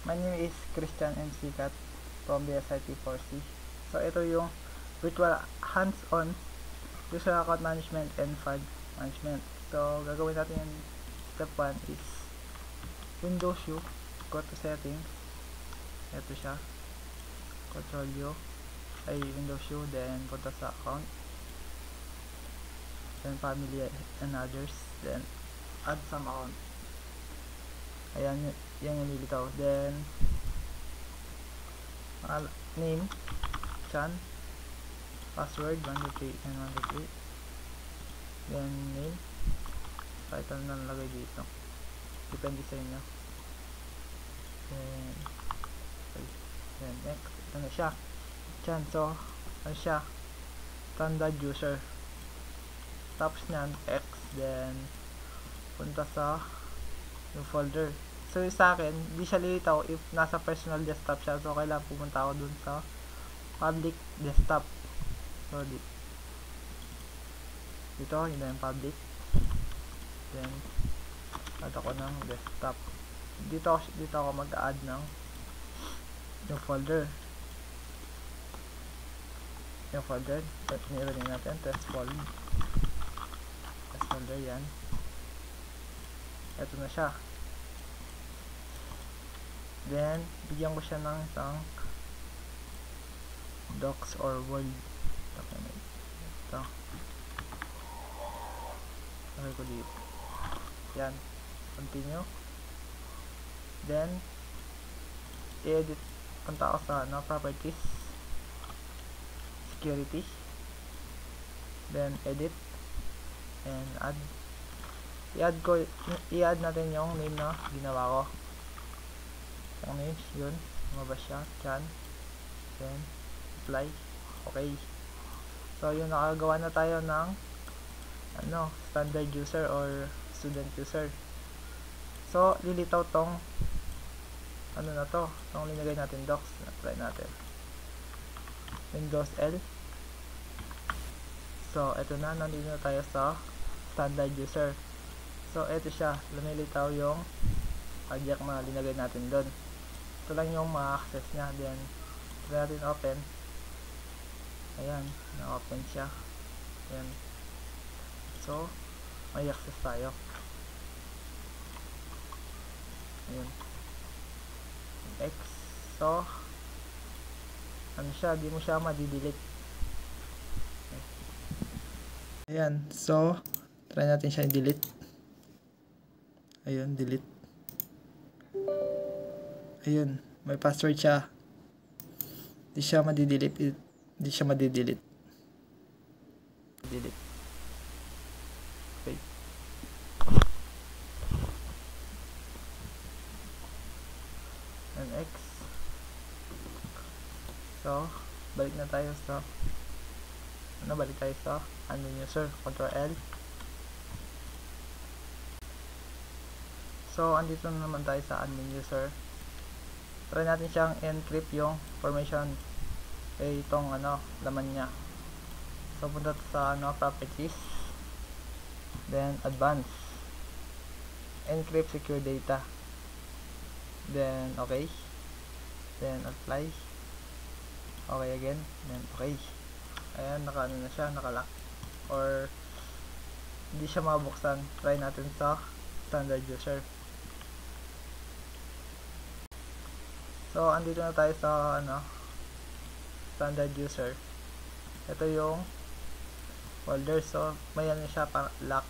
My name is Christian M. Sikat from the SIT4C. So ito yung virtual hands-on user account management and file management. So gagawin natin yung step 1 is Windows U, go to settings, ito siya, control U, ay Windows U, then punta sa account, then family and others, then add some account. Ayan, yan yung nilitaw. Then name, Chan, password 123 and 123, then name, title na nalagay dito, depende sa inyo. Then next, ito na siya, Chan. So ano siya, standard user. Tapos nyan X, then punta sa yung folder. So sa akin, di siya lilitaw if nasa personal desktop siya. So kailangan pumunta ako dun sa public desktop. So dito yun na yung public. Then add ako ng desktop. Dito ako mag-add ng yung folder. Yung folder, nilagay natin test folder. Test folder yan. Ito na siya. Then bigyan ko siya ng isang docs or word document. Ito. Okay ko dito. Yan. Continue. Then i-edit. Punta ako sa properties, security, then edit, and add. I-add natin yung name na ginawa ko. Yung name, yun, lumabas siya, Chan, then apply. Okay, so yun, nakagawa na tayo ng standard user or student user. So lilitaw tong na to, itong linagay natin docs, apply natin Windows L. So ito na, nandito na tayo sa standard user. So ito siya, lumilitaw yung project na linagay natin doon. Ito lang yung ma-access nya. Then try natin open. Ayan, na-open siya. Ayan. So may access tayo. Ayan, X. So ano siya, di mo siya madi-delete. Okay. Ayan, so try natin siya i-delete. Ayun, delete. Ayun, may password siya. Di siya madi-delete. Di siya madi-delete. Delete. Okay. And X. So balik na tayo sa balik tayo sa admin user, Ctrl L. So andito na naman tayo sa admin user. Try natin siyang encrypt yung information, itong laman niya. So punta sa properties, then advanced, encrypt secure data, then okay, then apply, okay again, then okay. Ayan, naka na siya, naka-lock or hindi siya mabuksan. Try natin sa standard user. So andito na tayo sa standard user. Ito yung folder. So may siya para lock.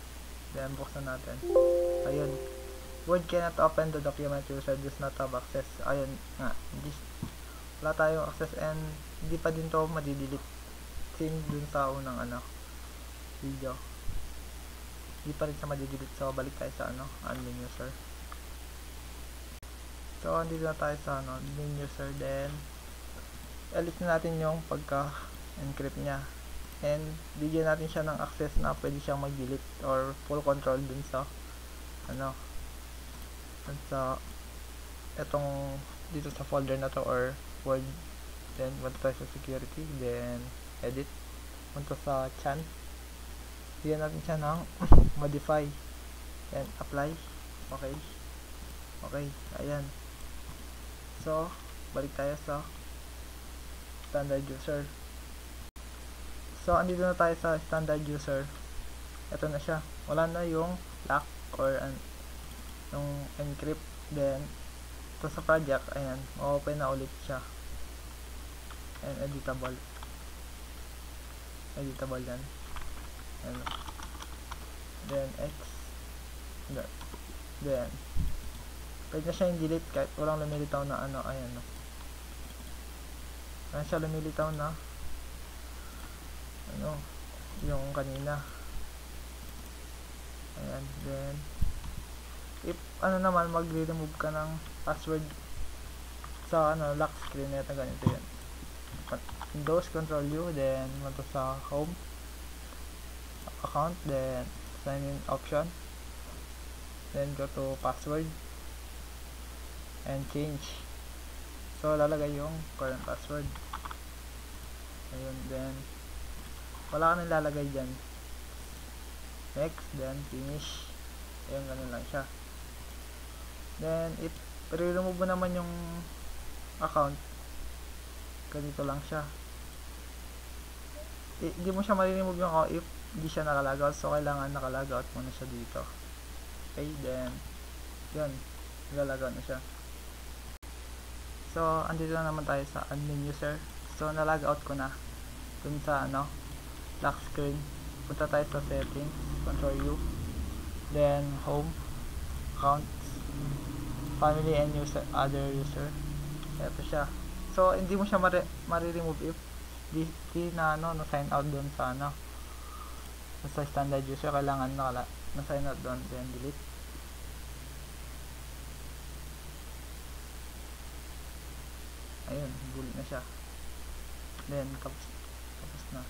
Then buksan natin. Ayun, Word cannot open the document, user does not have access. Ayun nga, wala tayong access and hindi pa din to madi-delete. Same dun sa unang video, hindi pa rin siya madi-delete. So balik tayo sa admin user. So andito na tayo sa admin user. Then elite na natin yung pagka-encrypt nya, and bigyan natin siya ng access na pwede siyang mag-delete or full control dun sa etong dito sa folder na to or Word. Then punta tayo sa security, then edit, punta sa Chan, bigyan natin siya ng modify, then apply. Okay, ayan. So, balik tayo sa standard user. So, andito na tayo sa standard user. Ito na siya. Wala na yung lock or yung encrypt. Then, ito sa project, ayan, open na ulit siya. And editable. Editable yan. Ayan. Then, X. Then, pwede na siya yung delete kahit walang lumilitaw na ano, ayan. Ayan siya lumilitaw na ano, yung kanina. Ayan, then if ano naman magre-remove ka ng password sa ano lock screen, ito ganito yan. Windows Control U, then punta sa home account, then sign in option, then go to password and change. So lalagay yung current password. Ayun, then wala ka nang lalagay dyan. Next, then finish. Ayun, ganun lang siya. Then if i-remove mo naman yung account, ganito lang siya. Hindi mo siya ma-remove yung account if hindi siya nakalogout. So kailangan nakalogout muna siya dito. Okay, then yun, nalalogout na siya. So andito na naman tayo sa admin user. So nalogout ko na dun sa ano lock screen. Punta tayo sa settings, Control U, then home, accounts, family and user, other user. Ito siya. So hindi mo siya ma-remove if di na ano na sign out doon sa ano sa standard user. Kailangan na sign out doon, then delete. Ayun, bullet na siya. Then tapos na.